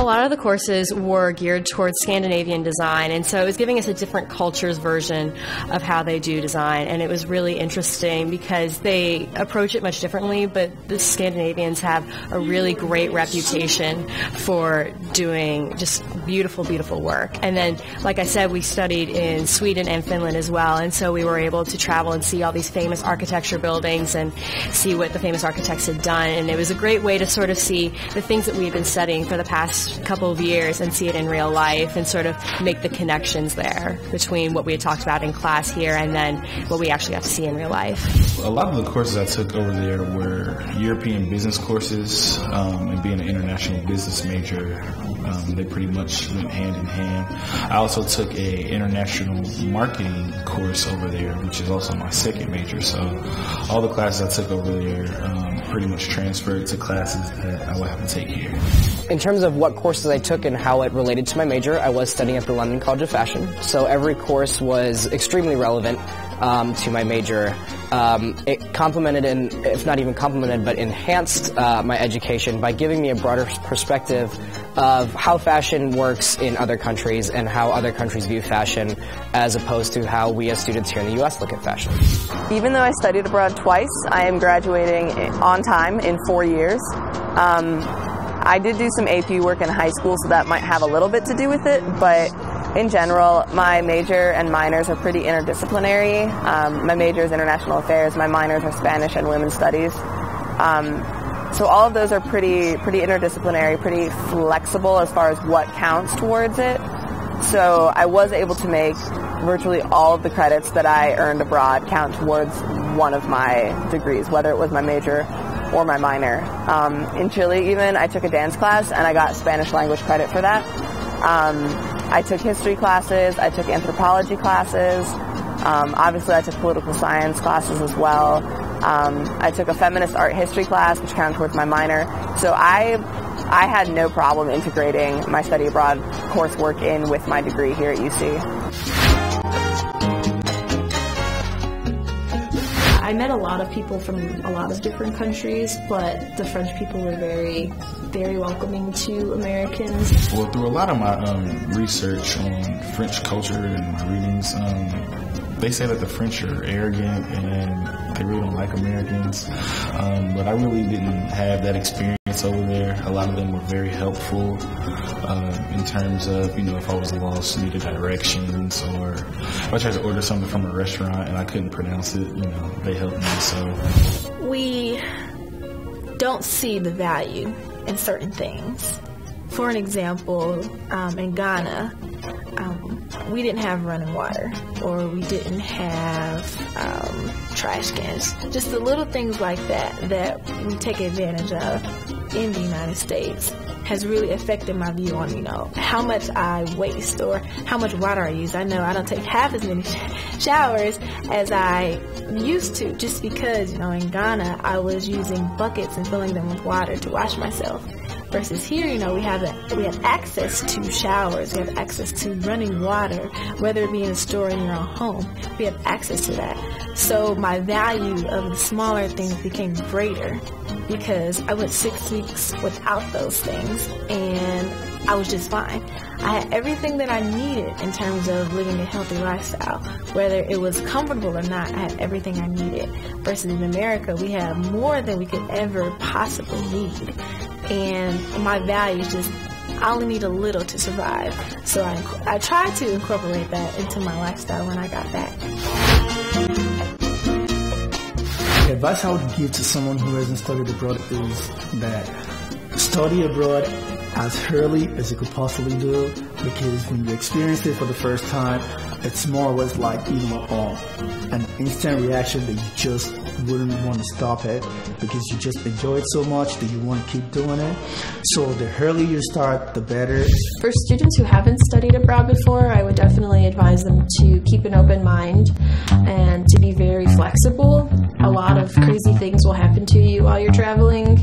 lot of the courses were geared towards Scandinavian design, and so it was giving us a different culture's version of how they do design, and it was really interesting because they approach it much differently, but the Scandinavians have a really great reputation for doing just beautiful, beautiful work. And then, like I said, we studied in Sweden and Finland as well, and so we were able to travel and see all these famous architecture buildings and see what the famous architects had done, and it was a great way to sort of see the things that we've been studying for the past couple of years and see it in real life and sort of make the connections there between what we had talked about in class here and then what we actually got to see in real life. A lot of the courses I took over there were European business courses, and being an international business major, they pretty much went hand in hand. I also took a international marketing course over there, which is also my second major, so all the classes I took over there pretty much transferred to classes that I would have to take here. In terms of what courses I took and how it related to my major, I was studying at the London College of Fashion, so every course was extremely relevant to my major. It complemented, and if not even complemented, but enhanced my education by giving me a broader perspective of how fashion works in other countries and how other countries view fashion as opposed to how we as students here in the U.S. look at fashion. Even though I studied abroad twice, I am graduating on time in 4 years. I did do some AP work in high school, so that might have a little bit to do with it, but in general, my major and minors are pretty interdisciplinary. My major is international affairs, my minors are Spanish and women's studies. So all of those are pretty interdisciplinary, pretty flexible as far as what counts towards it. So I was able to make virtually all of the credits that I earned abroad count towards one of my degrees, whether it was my major or my minor. In Chile even, I took a dance class and I got Spanish language credit for that. I took history classes, I took anthropology classes, obviously I took political science classes as well. I took a feminist art history class, which counted towards my minor. So I had no problem integrating my study abroad coursework in with my degree here at UC. I met a lot of people from a lot of different countries, but the French people were very, very welcoming to Americans. Well, through a lot of my research on French culture and my readings, they say that the French are arrogant and they really don't like Americans, but I really didn't have that experience over there. A lot of them were very helpful in terms of, if I was lost, needed directions, or if I tried to order something from a restaurant and I couldn't pronounce it, they helped me. So we don't see the value in certain things. For an example, in Ghana, we didn't have running water, or we didn't have trash cans. Just the little things like that we take advantage of in the United States has really affected my view on, how much I waste or how much water I use. I know I don't take half as many showers as I used to, just because, in Ghana I was using buckets and filling them with water to wash myself. Versus here, we have access to showers, we have access to running water, whether it be in a store or in your own home. We have access to that. So my value of the smaller things became greater because I went 6 weeks without those things and I was just fine. I had everything that I needed in terms of living a healthy lifestyle. Whether it was comfortable or not, I had everything I needed. Versus in America, we have more than we could ever possibly need. And my value is just, I only need a little to survive. So I tried to incorporate that into my lifestyle when I got back. The advice I would give to someone who hasn't studied abroad is that study abroad as early as you could possibly do, because when you experience it for the first time, it's more or less like an instant reaction that you just wouldn't want to stop it, because you just enjoy it so much that you want to keep doing it. So the earlier you start, the better. For students who haven't studied abroad before, I would definitely advise them to keep an open mind and to be very flexible. A lot of crazy things will happen to you while you're traveling.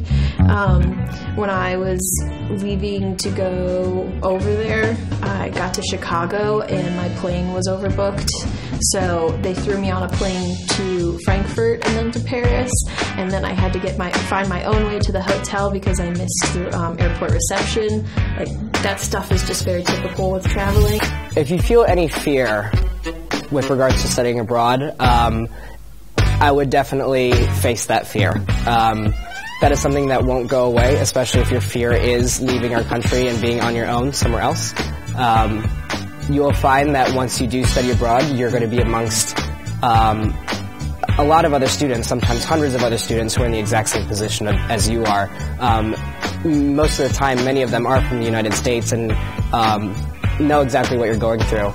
When I was leaving to go over there, I got to Chicago and my plane was overbooked. So they threw me on a plane to Frankfurt and then to Paris, and then I had to find my own way to the hotel because I missed the airport reception. Like, that stuff is just very typical with traveling. If you feel any fear with regards to studying abroad, I would definitely face that fear. That is something that won't go away, especially if your fear is leaving our country and being on your own somewhere else. You'll find that once you do study abroad, you're going to be amongst a lot of other students, sometimes hundreds of other students who are in the exact same position as you are. Most of the time, many of them are from the United States and know exactly what you're going through.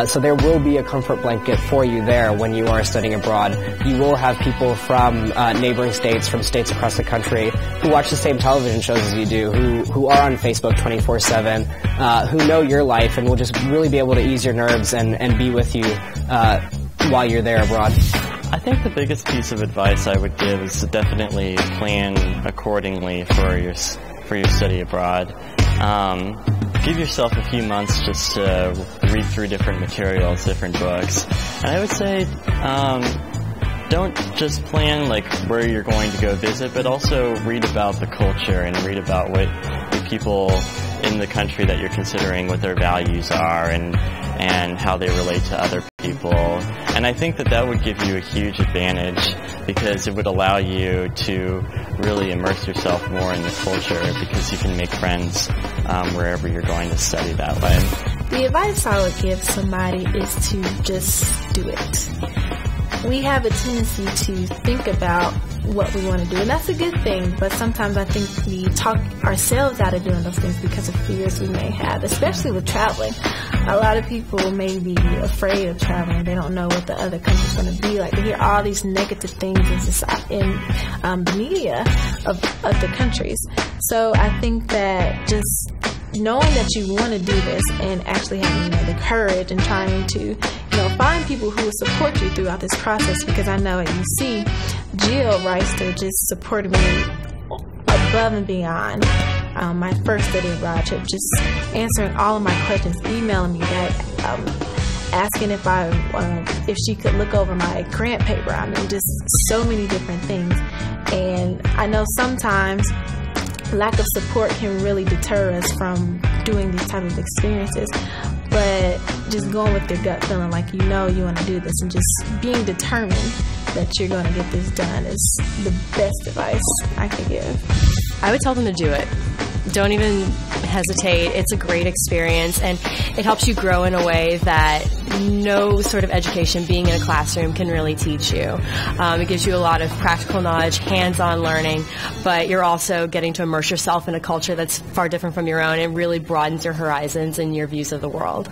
So there will be a comfort blanket for you there when you are studying abroad. You will have people from neighboring states, from states across the country, who watch the same television shows as you do, who are on Facebook 24/7, who know your life and will just really be able to ease your nerves and be with you while you're there abroad. I think the biggest piece of advice I would give is to definitely plan accordingly for your study abroad. Give yourself a few months just to read through different materials, different books. And I would say don't just plan like where you're going to go visit, but also read about the culture and read about what the people in the country that you're considering, what their values are and how they relate to other people. And I think that would give you a huge advantage because it would allow you to really immerse yourself more in the culture because you can make friends wherever you're going to study that way. The advice I would give somebody is to just do it. We have a tendency to think about what we want to do, and that's a good thing, but sometimes I think we talk ourselves out of doing those things because of fears we may have, especially with traveling. A lot of people may be afraid of traveling. They don't know what the other country's going to be like. They hear all these negative things in society, in the media of the countries. So I think that just knowing that you want to do this and actually having the courage and trying to find people who will support you throughout this process, because I know at UC, Jill Reister just supported me above and beyond my first study abroad trip, just answering all of my questions, emailing me back, asking if she could look over my grant paper. I mean, just so many different things. And I know sometimes lack of support can really deter us from doing these type of experiences, but just going with your gut feeling like you want to do this and just being determined that you're going to get this done is the best advice I could give. I would tell them to do it. Don't even hesitate. It's a great experience, and it helps you grow in a way that no sort of education being in a classroom can really teach you. It gives you a lot of practical knowledge, hands-on learning, but you're also getting to immerse yourself in a culture that's far different from your own and really broadens your horizons and your views of the world.